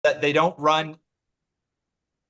that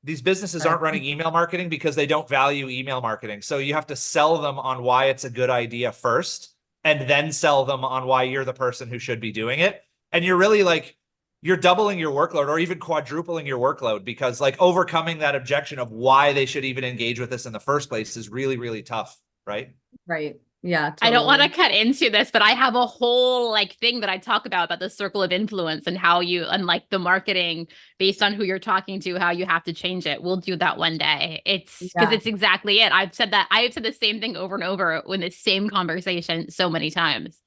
these businesses aren't running email marketing because they don't value email marketing. So you have to sell them on why it's a good idea first, and then sell them on why you're the person who should be doing it. And you're really like, you're doubling your workload or even quadrupling your workload, because like overcoming that objection of why they should even engage with this in the first place is really, really tough, right? Right. Yeah, I don't want to totally. cut into this, but I have a whole like thing that I talk about the circle of influence and how you, and like the marketing based on who you're talking to, how you have to change it. We'll do that one day. It's because Yeah. it's exactly it. I've said that. I have said the same thing over and over in the same conversation so many times.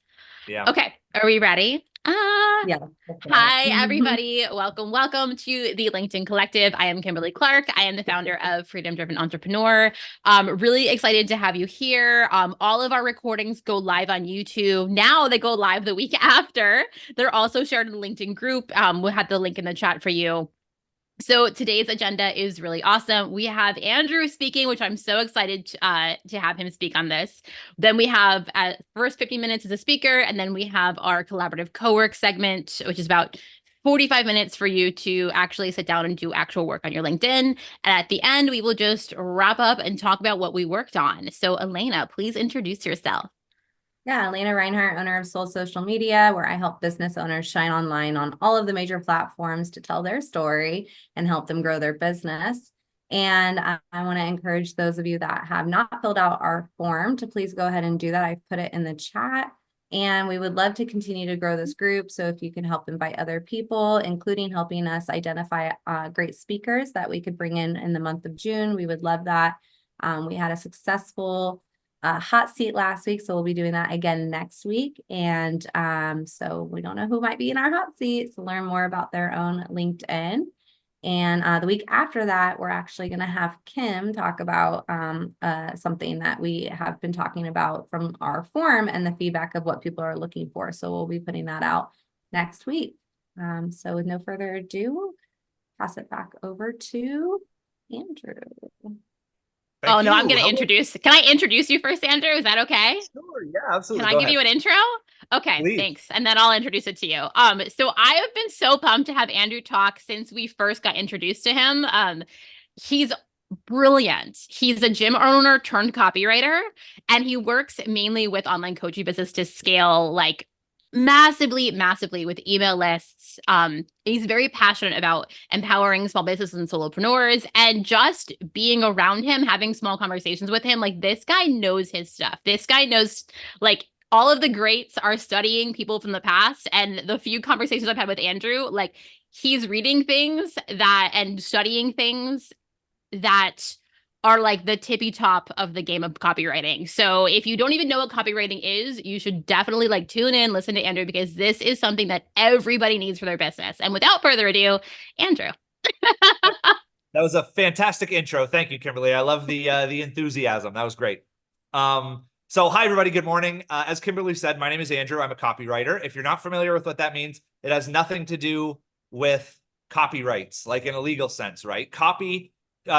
Yeah. Okay, are we ready? Yeah. Hi, everybody. Welcome, welcome to the LinkedIn Collective. I am Kimberly Clark. I am the founder of Freedom Driven Entrepreneur. Really excited to have you here. All of our recordings go live on YouTube. Now they go live the week after. They're also shared in the LinkedIn group. We'll have the link in the chat for you. So today's agenda is really awesome. We have Andrew speaking, which I'm so excited to have him speak on this. Then we have first 50 minutes as a speaker, and then we have our collaborative co-work segment, which is about 45 minutes for you to actually sit down and do actual work on your LinkedIn. And at the end, we will just wrap up and talk about what we worked on. So Elena, please introduce yourself. Yeah, Elena Reinhart, owner of Soul Social Media, where I help business owners shine online on all of the major platforms to tell their story and help them grow their business. And I want to encourage those of you that have not filled out our form to please go ahead and do that. I've put it in the chat. And we would love to continue to grow this group. So if you can help invite other people, including helping us identify great speakers that we could bring in the month of June, we would love that. We had a successful hot seat last week, so we'll be doing that again next week. And so we don't know who might be in our hot seat, so learn more about their own LinkedIn. And the week after that, we're actually going to have Kim talk about something that we have been talking about from our forum and the feedback of what people are looking for. So we'll be putting that out next week. So with no further ado, pass it back over to Andrew. Oh, no, I'm going to introduce. Can I introduce you first, Andrew? Is that okay? Sure, yeah, absolutely. Can I give you an intro? Okay, Please. thanks. And then I'll introduce it to you. So I have been so pumped to have Andrew talk since we first got introduced to him. He's brilliant. He's a gym owner turned copywriter, and he works mainly with online coaching business to scale like massively with email lists. He's very passionate about empowering small businesses and solopreneurs, and just being around him, having small conversations with him. Like, this guy knows his stuff. This guy knows, like, all of the greats are studying people from the past, and the few conversations I've had with Andrew, like, he's reading things that and studying things that are like the tippy top of the game of copywriting. So if you don't even know what copywriting is, you should definitely like tune in, listen to Andrew, because this is something that everybody needs for their business. And without further ado, Andrew. That was a fantastic intro. Thank you, Kimberly. I love the enthusiasm. That was great. So hi, everybody. Good morning. As Kimberly said, my name is Andrew. I'm a copywriter. If you're not familiar with what that means, it has nothing to do with copyrights, like in a legal sense, right? Copy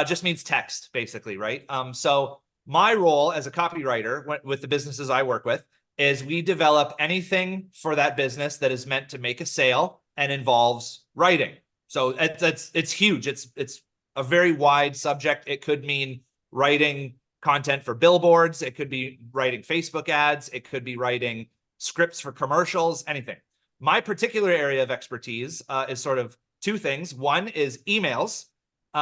just means text, basically, right? So my role as a copywriter with the businesses I work with is we develop anything for that business that is meant to make a sale and involves writing. So it's huge. It's a very wide subject. It could mean writing content for billboards. It could be writing Facebook ads. It could be writing scripts for commercials, anything. My particular area of expertise is sort of two things. One is emails,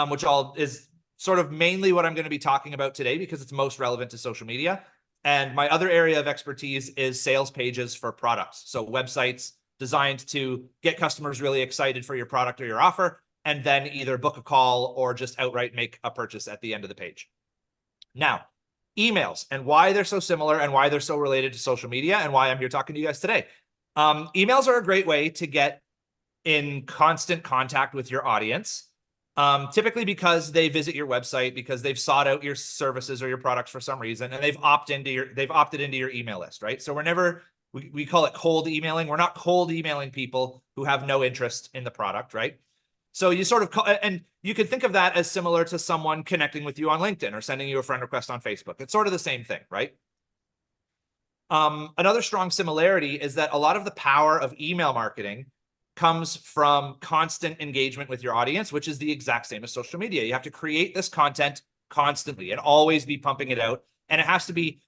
which is sort of mainly what I'm going to be talking about today because it's most relevant to social media. And my other area of expertise is sales pages for products. So websites designed to get customers really excited for your product or your offer, and then either book a call or just outright make a purchase at the end of the page. Now, emails and why they're so similar and why they're so related to social media and why I'm here talking to you guys today. Emails are a great way to get in constant contact with your audience, typically because they visit your website, because they've sought out your services or your products for some reason, and they've opted into your email list, right? So we call it cold emailing. We're not cold emailing people who have no interest in the product, right? So you sort of and you could think of that as similar to someone connecting with you on LinkedIn or sending you a friend request on Facebook. It's sort of the same thing, right? Another strong similarity is that a lot of the power of email marketing comes from constant engagement with your audience, which is the exact same as social media. You have to create this content constantly and always be pumping it out. And it has to be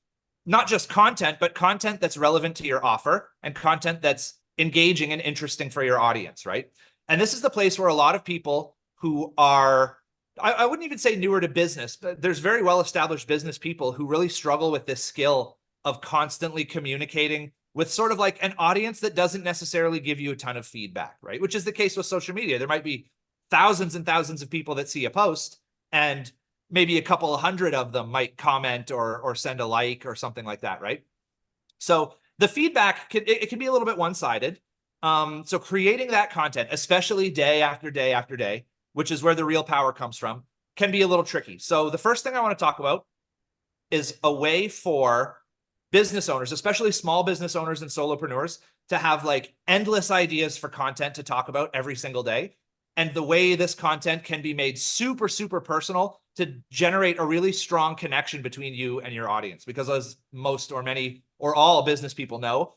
not just content, but content that's relevant to your offer and content that's engaging and interesting for your audience, right? And this is the place where a lot of people who are, I wouldn't even say newer to business, but there's very well-established business people who really struggle with this skill of constantly communicating with sort of like an audience that doesn't necessarily give you a ton of feedback, right? Which is the case with social media. There might be thousands and thousands of people that see a post, and maybe a couple of hundred of them might comment or send a like or something like that, right? So the feedback can be a little bit one-sided. So creating that content, especially day after day after day, which is where the real power comes from, can be a little tricky. So the first thing I want to talk about is a way for business owners, especially small business owners and solopreneurs, to have like endless ideas for content to talk about every single day. And the way this content can be made super, super personal to generate a really strong connection between you and your audience. Because as most or many or all business people know,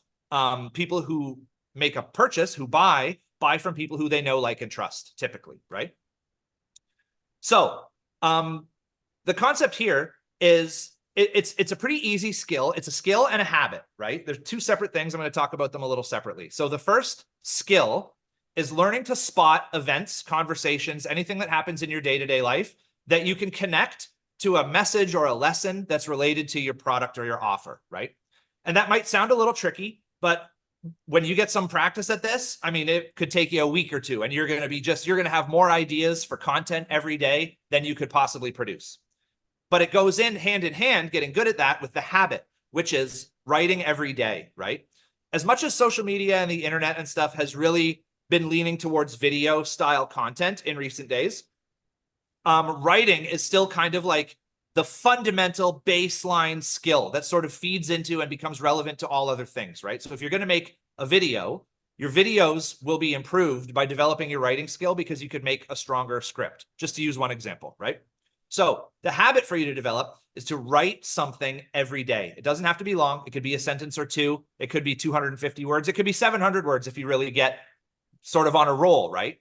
people who make a purchase, who buy from people who they know, like, and trust, typically, right? So the concept here is it's a pretty easy skill. It's a skill and a habit, right? There's two separate things. I'm going to talk about them a little separately. So the first skill is learning to spot events, conversations, anything that happens in your day-to-day life that you can connect to a message or a lesson that's related to your product or your offer, right? And that might sound a little tricky, but when you get some practice at this, I mean, it could take you a week or two, and you're going to have more ideas for content every day than you could possibly produce. But it goes in hand, getting good at that, with the habit, which is writing every day, right? As much as social media and the internet and stuff has really been leaning towards video style content in recent days, writing is still kind of like the fundamental baseline skill that sort of feeds into and becomes relevant to all other things, right? So if you're going to make a video, your videos will be improved by developing your writing skill, because you could make a stronger script, just to use one example, right? So the habit for you to develop is to write something every day. It doesn't have to be long. It could be a sentence or two. It could be 250 words. It could be 700 words if you really get sort of on a roll, right?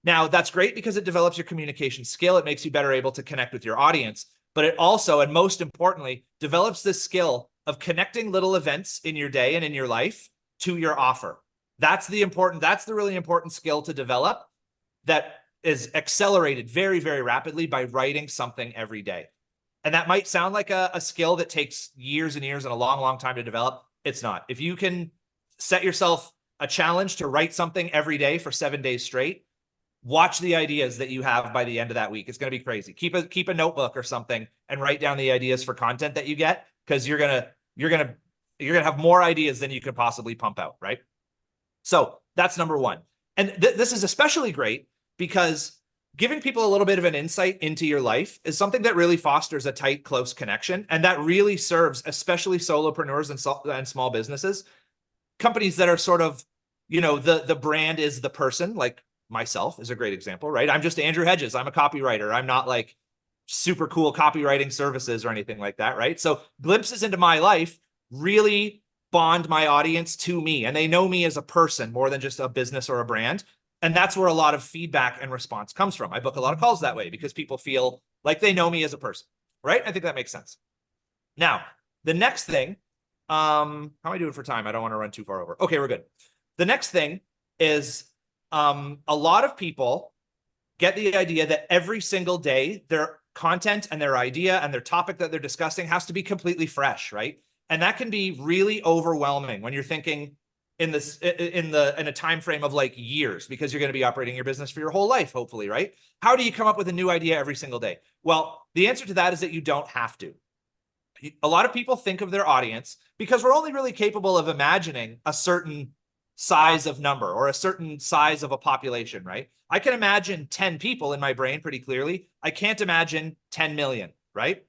Now, that's great because it develops your communication skill. It makes you better able to connect with your audience. But it also, and most importantly, develops this skill of connecting little events in your day and in your life to your offer. That's the really important skill to develop, that is accelerated very, very rapidly by writing something every day. And that might sound like a skill that takes years and years and a long, long time to develop. It's not. If you can set yourself a challenge to write something every day for 7 days straight, watch the ideas that you have by the end of that week. It's going to be crazy. Keep a notebook or something and write down the ideas for content that you get, because you're gonna have more ideas than you could possibly pump out, right? So that's number one. And this is especially great because giving people a little bit of an insight into your life is something that really fosters a tight, close connection, and that really serves especially solopreneurs and small businesses, companies that are sort of, the brand is the person, like myself is a great example, right? I'm just Andrew Hedges. I'm a copywriter. I'm not like super cool copywriting services or anything like that, right? So glimpses into my life really bond my audience to me, and they know me as a person more than just a business or a brand. And that's where a lot of feedback and response comes from. I book a lot of calls that way because people feel like they know me as a person, right? I think that makes sense. Now, the next thing, how am I doing for time? I don't want to run too far over. Okay, we're good. The next thing is, a lot of people get the idea that every single day their content and their idea and their topic that they're discussing has to be completely fresh, right? And that can be really overwhelming when you're thinking in a time frame of like years, because you're going to be operating your business for your whole life, hopefully, right? How do you come up with a new idea every single day? Well, the answer to that is that you don't have to. A lot of people think of their audience, because we're only really capable of imagining a certain size of number or a certain size of a population, right? I can imagine 10 people in my brain pretty clearly. I can't imagine 10 million, right?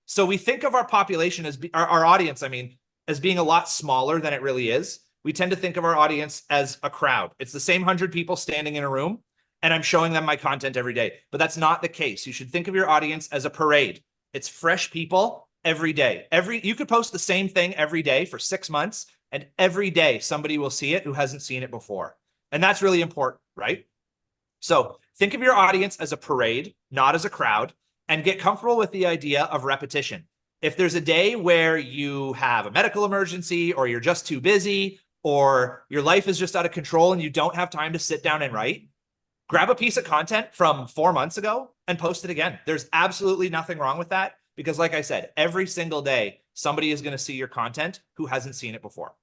So we think of our population as our audience, as being a lot smaller than it really is. We tend to think of our audience as a crowd. It's the same 100 people standing in a room, and I'm showing them my content every day. But that's not the case. You should think of your audience as a parade. It's fresh people every day. You could post the same thing every day for 6 months, and every day somebody will see it who hasn't seen it before. And that's really important, right? So think of your audience as a parade, not as a crowd, and get comfortable with the idea of repetition. If there's a day where you have a medical emergency, or you're just too busy, or your life is just out of control and you don't have time to sit down and write, grab a piece of content from 4 months ago and post it again. There's absolutely nothing wrong with that, because like I said, every single day, somebody is going to see your content who hasn't seen it before.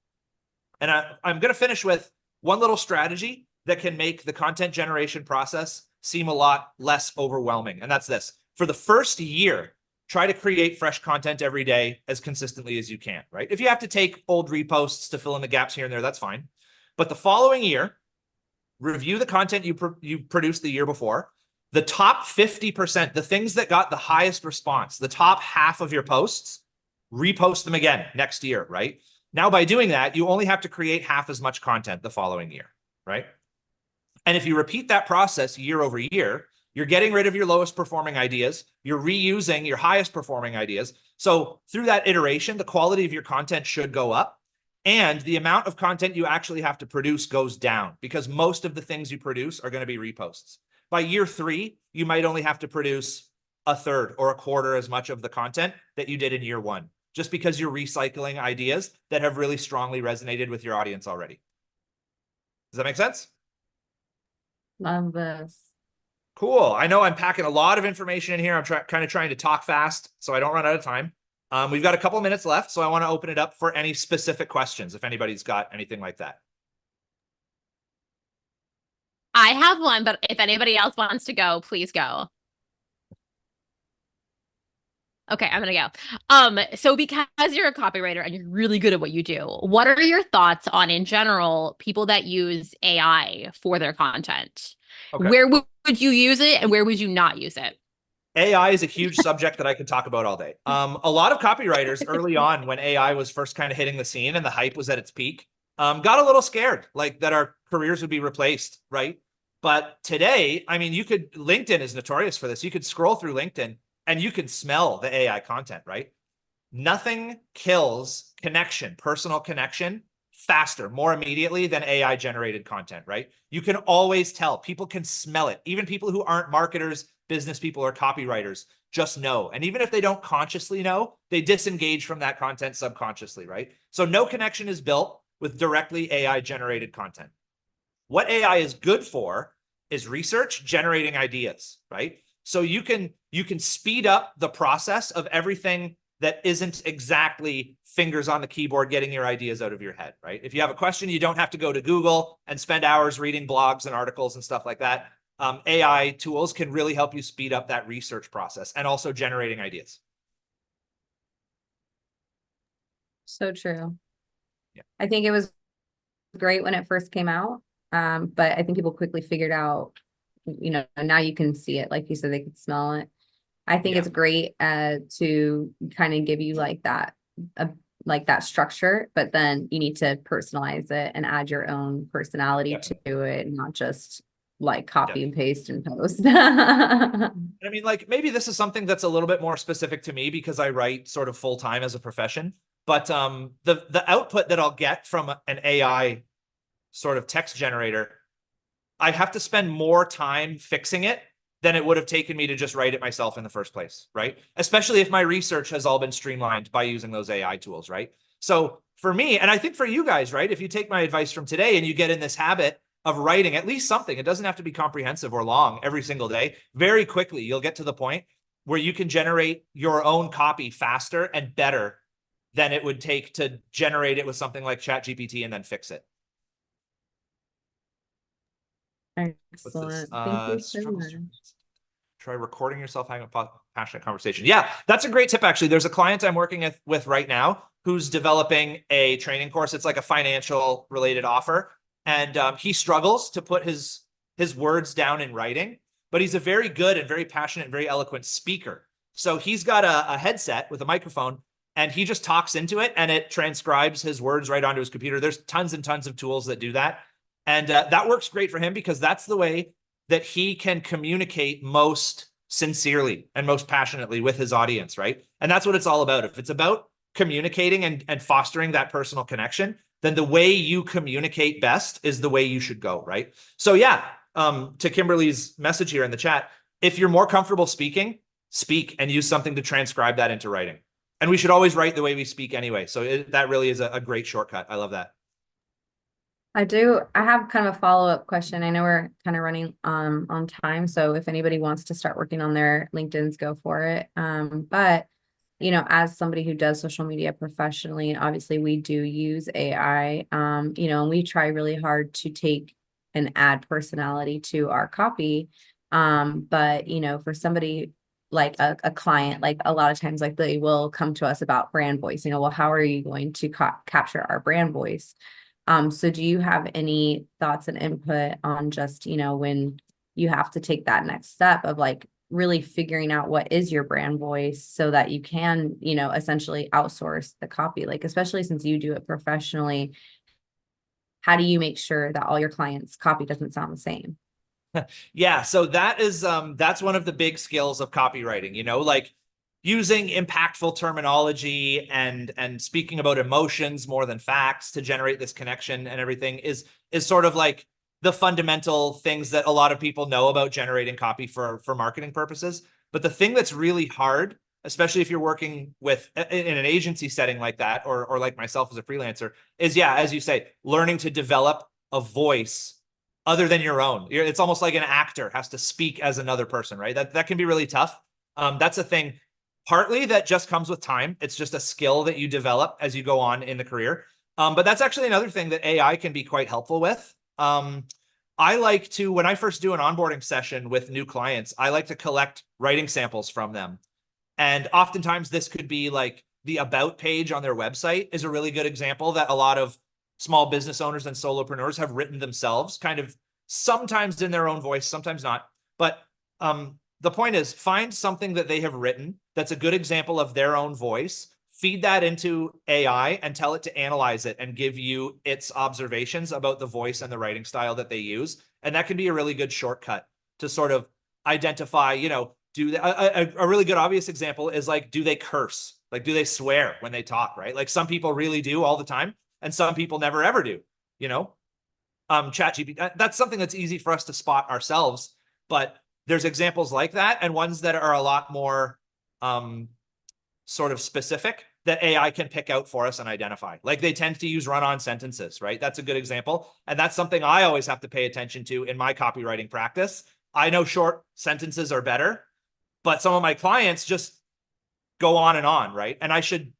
And I'm going to finish with one little strategy that can make the content generation process seem a lot less overwhelming. And that's this. For the first year, try to create fresh content every day as consistently as you can, right? If you have to take old reposts to fill in the gaps here and there, that's fine. But the following year, review the content you produced the year before. The top 50%, the things that got the highest response, the top half of your posts, repost them again next year, right? Now, by doing that, you only have to create half as much content the following year, right? And if you repeat that process year over year, you're getting rid of your lowest performing ideas. You're reusing your highest performing ideas. So through that iteration, the quality of your content should go up, and the amount of content you actually have to produce goes down, because most of the things you produce are going to be reposts. By year 3, you might only have to produce a third or a quarter as much of the content that you did in year 1, just because you're recycling ideas that have really strongly resonated with your audience already. Does that make sense? Love this. Cool. I know I'm packing a lot of information in here. I'm kind of trying to talk fast so I don't run out of time. We've got a couple minutes left, so I want to open it up for any specific questions, if anybody's got anything like that. I have one, but if anybody else wants to go, please go. Okay, I'm gonna go. So because you're a copywriter and you're really good at what you do, what are your thoughts on, in general, people that use AI for their content? Okay. Where would you use it and where would you not use it? AI is a huge subject that I could talk about all day. A lot of copywriters early on, when AI was first kind of hitting the scene and the hype was at its peak, got a little scared, like that our careers would be replaced, right? But today, I mean, LinkedIn is notorious for this. You could scroll through LinkedIn and you can smell the AI content, right? Nothing kills connection, personal connection, faster, more immediately than AI generated content, right? You can always tell. People can smell it. Even people who aren't marketers, business people, or copywriters just know. And even if they don't consciously know, they disengage from that content subconsciously, right? So no connection is built with directly AI generated content. What AI is good for is research, generating ideas, right? So you can speed up the process of everything that isn't exactly fingers on the keyboard getting your ideas out of your head, right? If you have a question, you don't have to go to Google and spend hours reading blogs and articles and stuff like that. AI tools can really help you speed up that research process and also generating ideas. So true. Yeah. I think it was great when it first came out. But I think people quickly figured out, now you can see it. Like you said, they could smell it. I think it's great to kind of give you like that structure, but then you need to personalize it and add your own personality to it, not just like copy and paste and post. I mean, like, maybe this is something that's a little bit more specific to me because I write sort of full time as a profession, but the output that I'll get from an AI sort of text generator, I have to spend more time fixing it than it would have taken me to just write it myself in the first place, right? Especially if my research has all been streamlined by using those AI tools, right? So for me, and I think for you guys, right, if you take my advice from today and you get in this habit of writing at least something, it doesn't have to be comprehensive or long every single day, very quickly you'll get to the point where you can generate your own copy faster and better than it would take to generate it with something like ChatGPT and then fix it. Excellent. Thank you so much. Try recording yourself having a passionate conversation. Yeah, that's a great tip, actually. There's a client I'm working with right now who's developing a training course. It's like a financial related offer. And he struggles to put his words down in writing, but he's a very good and very passionate and very eloquent speaker. So he's got a headset with a microphone and he just talks into it and it transcribes his words right onto his computer. There's tons and tons of tools that do that. And that works great for him because that's the way that he can communicate most sincerely and most passionately with his audience, right? And that's what it's all about. If it's about communicating and fostering that personal connection, then the way you communicate best is the way you should go, right? So yeah, to Kimberly's message here in the chat, if you're more comfortable speaking, speak and use something to transcribe that into writing. And we should always write the way we speak anyway. So that really is a great shortcut. I love that. I have kind of a follow-up question. I know we're kind of running on time, so if anybody wants to start working on their LinkedIn's, go for it. But you know, as somebody who does social media professionally, and obviously we do use AI, you know, and we try really hard to take and add personality to our copy. But you know, for somebody like a client, like a lot of times, like they will come to us about brand voice, you know, well, how are you going to capture our brand voice? So do you have any thoughts and input on just, you know, when you have to take that next step of like really figuring out what is your brand voice so that you can, you know, essentially outsource the copy, like, especially since you do it professionally, how do you make sure that all your clients' copy doesn't sound the same? Yeah, so that's one of the big skills of copywriting, you know, like using impactful terminology and speaking about emotions more than facts to generate this connection and everything is sort of like the fundamental things that a lot of people know about generating copy for marketing purposes. But the thing that's really hard, especially if you're working with in an agency setting like that, or like myself as a freelancer, is, yeah, as you say, learning to develop a voice other than your own. It's almost like an actor has to speak as another person, right? That can be really tough. That's a thing. Partly that just comes with time. It's just a skill that you develop as you go on in the career. But that's actually another thing that AI can be quite helpful with. I like to, when I first do an onboarding session with new clients, I like to collect writing samples from them. And oftentimes this could be like the about page on their website is a really good example that a lot of small business owners and solopreneurs have written themselves, kind of sometimes in their own voice, sometimes not. But the point is, find something that they have written that's a good example of their own voice, feed that into AI and tell it to analyze it and give you its observations about the voice and the writing style that they use. And that can be a really good shortcut to sort of identify, you know, a really good obvious example is like, do they curse? Like, do they swear when they talk, right? Like some people really do all the time and some people never ever do, you know? ChatGPT, that's something that's easy for us to spot ourselves, but there's examples like that and ones that are a lot more sort of specific that AI can pick out for us and identify. Like they tend to use run-on sentences, right? That's a good example. And that's something I always have to pay attention to in my copywriting practice. I know short sentences are better, but some of my clients just go on and on, right? And I should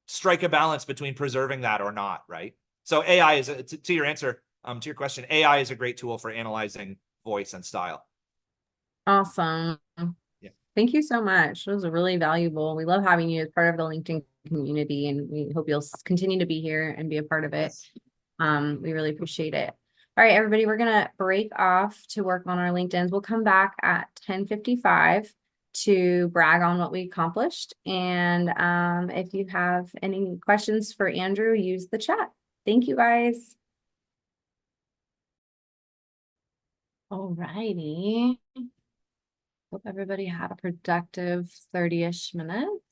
strike a balance between preserving that or not, right? So AI is, to your answer, to your question, AI is a great tool for analyzing voice and style. Awesome. Yeah. Thank you so much. It was really valuable. We love having you as part of the LinkedIn community, and we hope you'll continue to be here and be a part of it. Yes. We really appreciate it. All right, everybody, we're going to break off to work on our LinkedIns. We'll come back at 10:55 to brag on what we accomplished. And if you have any questions for Andrew, use the chat. Thank you, guys. All righty. Hope everybody had a productive 30-ish minutes.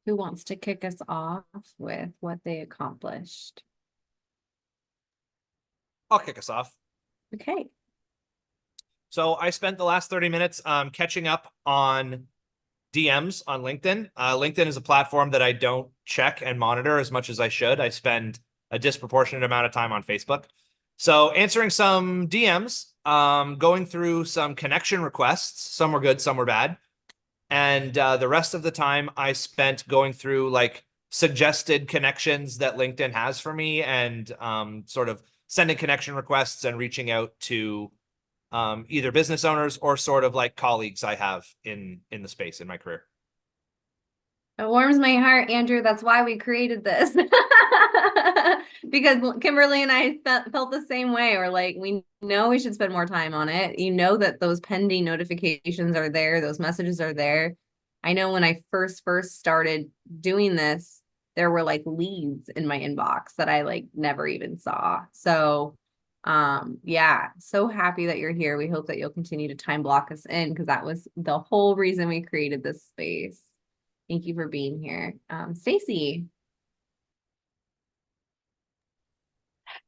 Who wants to kick us off with what they accomplished? I'll kick us off. Okay. So I spent the last 30 minutes catching up on DMs on LinkedIn. LinkedIn is a platform that I don't check and monitor as much as I should. I spend a disproportionate amount of time on Facebook. So answering some DMs, going through some connection requests. Some were good, some were bad. And the rest of the time I spent going through like suggested connections that LinkedIn has for me and sort of sending connection requests and reaching out to either business owners or sort of like colleagues I have in the space in my career. It warms my heart, Andrew. That's why we created this. Because Kimberly and I felt the same way. Or like, we know we should spend more time on it. You know that those pending notifications are there. Those messages are there. I know when I first started doing this, there were like leads in my inbox that I like never even saw. So yeah, so happy that you're here. We hope that you'll continue to time block us in, because that was the whole reason we created this space. Thank you for being here. Stacy.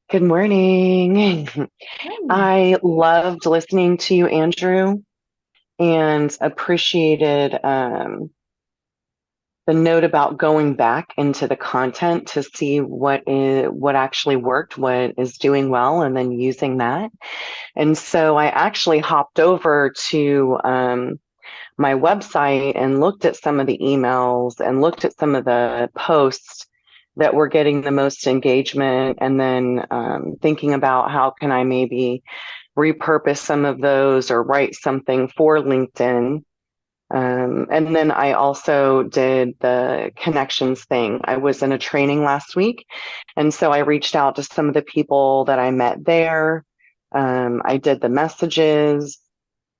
Good morning. Hi. I loved listening to you, Andrew, and appreciated the note about going back into the content to see what actually worked, what is doing well, and then using that. And so I actually hopped over to my website and looked at some of the emails and looked at some of the posts that were getting the most engagement, and then thinking about how can I maybe repurpose some of those or write something for LinkedIn. And then I also did the connections thing. I was in a training last week, and so I reached out to some of the people that I met there. I did the messages,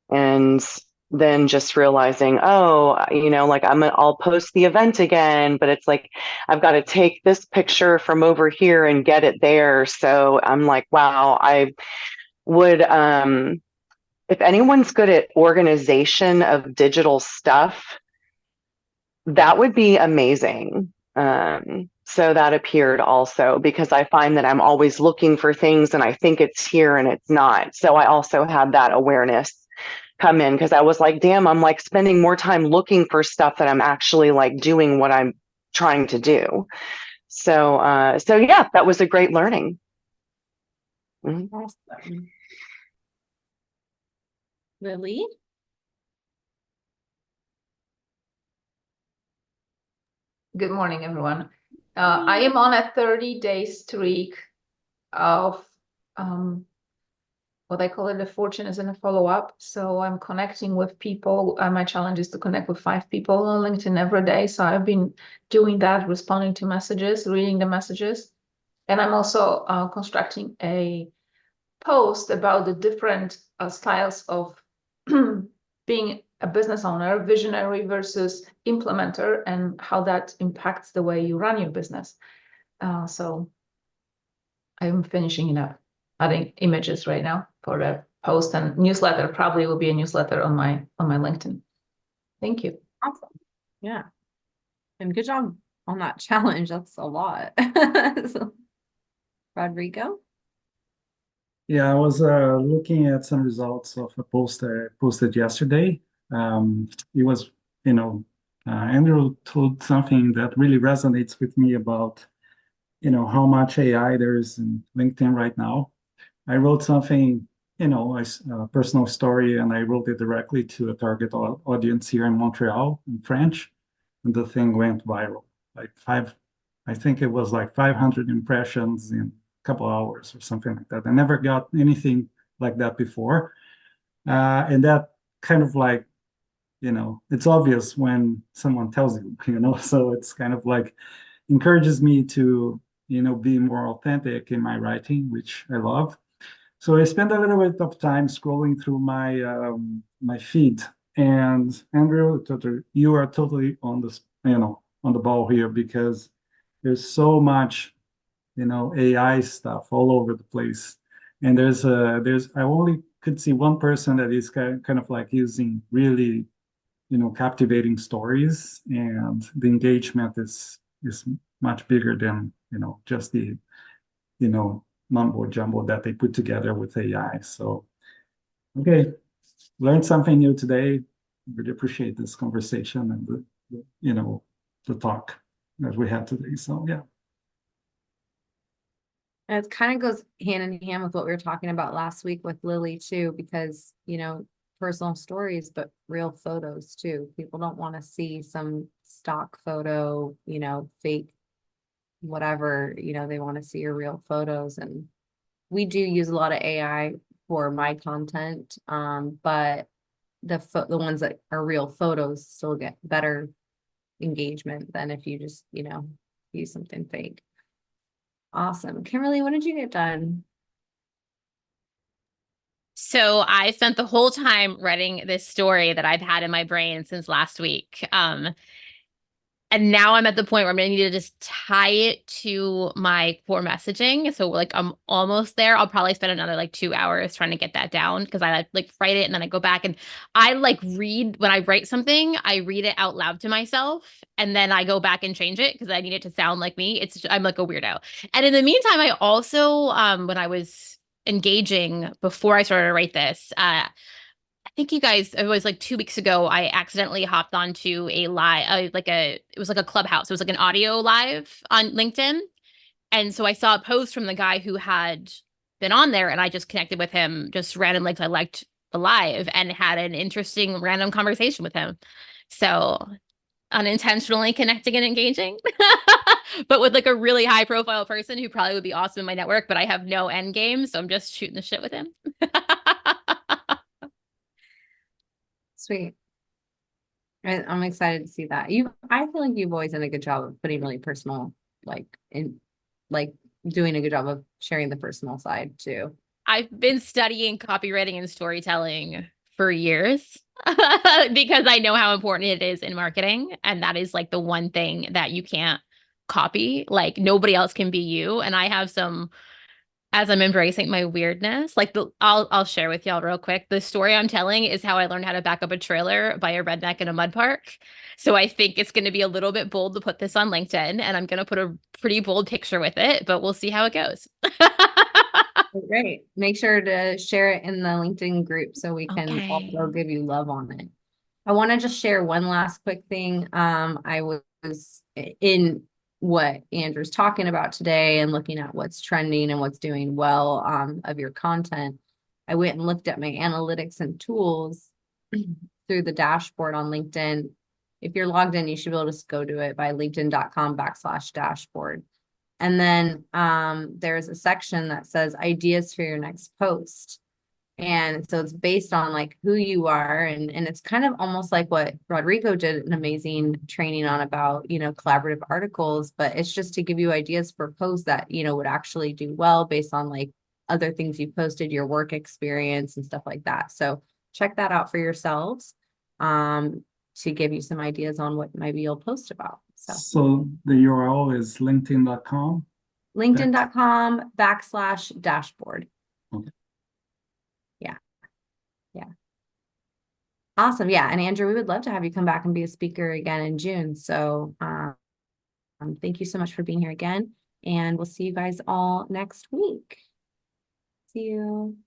and then just realizing, oh, like I'll post the event again, but it's like I've got to take this picture from over here and get it there. So I'm like, wow, I would if anyone's good at organization of digital stuff, that would be amazing. So that appeared also because I find that I'm always looking for things and I think it's here and it's not. So I also had that awareness come in because I was like, damn, I'm like spending more time looking for stuff than I'm actually like doing what I'm trying to do. So yeah, that was a great learning. Mhm. Awesome. Lily? Good morning, everyone. I am on a 30-day streak of what I call it, a fortune is in a follow-up. So I'm connecting with people. My challenge is to connect with 5 people on LinkedIn every day. So I've been doing that, responding to messages, reading the messages. And I'm also constructing a post about the different styles of being a business owner, visionary versus implementer, and how that impacts the way you run your business. So I'm finishing it up, adding images right now for the post, and newsletter probably will be a newsletter on my LinkedIn. Thank you. Awesome. Yeah. And good job on that challenge. That's a lot. So, Rodrigo? Yeah, I was looking at some results of a post I posted yesterday. It was, Andrew told something that really resonates with me about, how much AI there is in LinkedIn right now. I wrote something, a personal story, and I wrote it directly to a target audience here in Montreal in French, and the thing went viral. I think it was like 500 impressions in couple hours or something like that. I never got anything like that before. And that kind of like, it's obvious when someone tells you, so it's kind of like encourages me to, be more authentic in my writing, which I love. So I spent a little bit of time scrolling through my feed, and Andrew, you are totally on on the ball here because there's so much AI stuff all over the place. And I only could see one person that is kind of like using really, captivating stories, and the engagement is much bigger than, just the, mumbo jumbo that they put together with AI. So, okay, learned something new today. Really appreciate this conversation and the talk that we had today. So yeah. And it kind of goes hand in hand with what we were talking about last week with Lily too, because, personal stories, but real photos too. People don't want to see some stock photo, fake, whatever, they want to see your real photos. And we do use a lot of AI for my content. But the ones that are real photos still get better engagement than if you just, use something fake. Awesome. Kimberly, what did you get done? So I spent the whole time writing this story that I've had in my brain since last week. And now I'm at the point where I'm gonna need to just tie it to my core messaging. So like I'm almost there. I'll probably spend another like 2 hours trying to get that down because I like write it and then I go back and I like read when I write something, I read it out loud to myself and then I go back and change it because I need it to sound like me. I'm like a weirdo. And in the meantime, I also when I was engaging before I started to write this, I think you guys, it was like 2 weeks ago, I accidentally hopped onto a live, it was like a clubhouse. It was like an audio live on LinkedIn. And so I saw a post from the guy who had been on there and I just connected with him just randomly because I liked the live and had an interesting random conversation with him. So unintentionally connecting and engaging, but with like a really high profile person who probably would be awesome in my network, but I have no end game. So I'm just shooting the shit with him. Sweet. I'm excited to see that. I feel like you've always done a good job of putting really personal, like doing a good job of sharing the personal side too. I've been studying copywriting and storytelling for years because I know how important it is in marketing. And that is like the one thing that you can't copy. Like nobody else can be you. And I have some, as I'm embracing my weirdness, like I'll share with y'all real quick. The story I'm telling is how I learned how to back up a trailer by a redneck in a mud park. So I think it's going to be a little bit bold to put this on LinkedIn and I'm going to put a pretty bold picture with it, but we'll see how it goes. Great. Make sure to share it in the LinkedIn group so we can also give you love on it. I want to just share one last quick thing. I was in what Andrew's talking about today and looking at what's trending and what's doing well of your content. I went and looked at my analytics and tools through the dashboard on LinkedIn. If you're logged in, you should be able to just go to it by linkedin.com/dashboard. And then there's a section that says ideas for your next post. And so it's based on like who you are. And it's kind of almost like what Rodrigo did an amazing training on about, collaborative articles, but it's just to give you ideas for posts that, would actually do well based on like other things you posted, your work experience and stuff like that. So check that out for yourselves to give you some ideas on what maybe you'll post about. So the URL is linkedin.com. linkedin.com/dashboard. Okay. Yeah. Awesome. Yeah. And Andrew, we would love to have you come back and be a speaker again in June. So thank you so much for being here again. And we'll see you guys all next week. See you.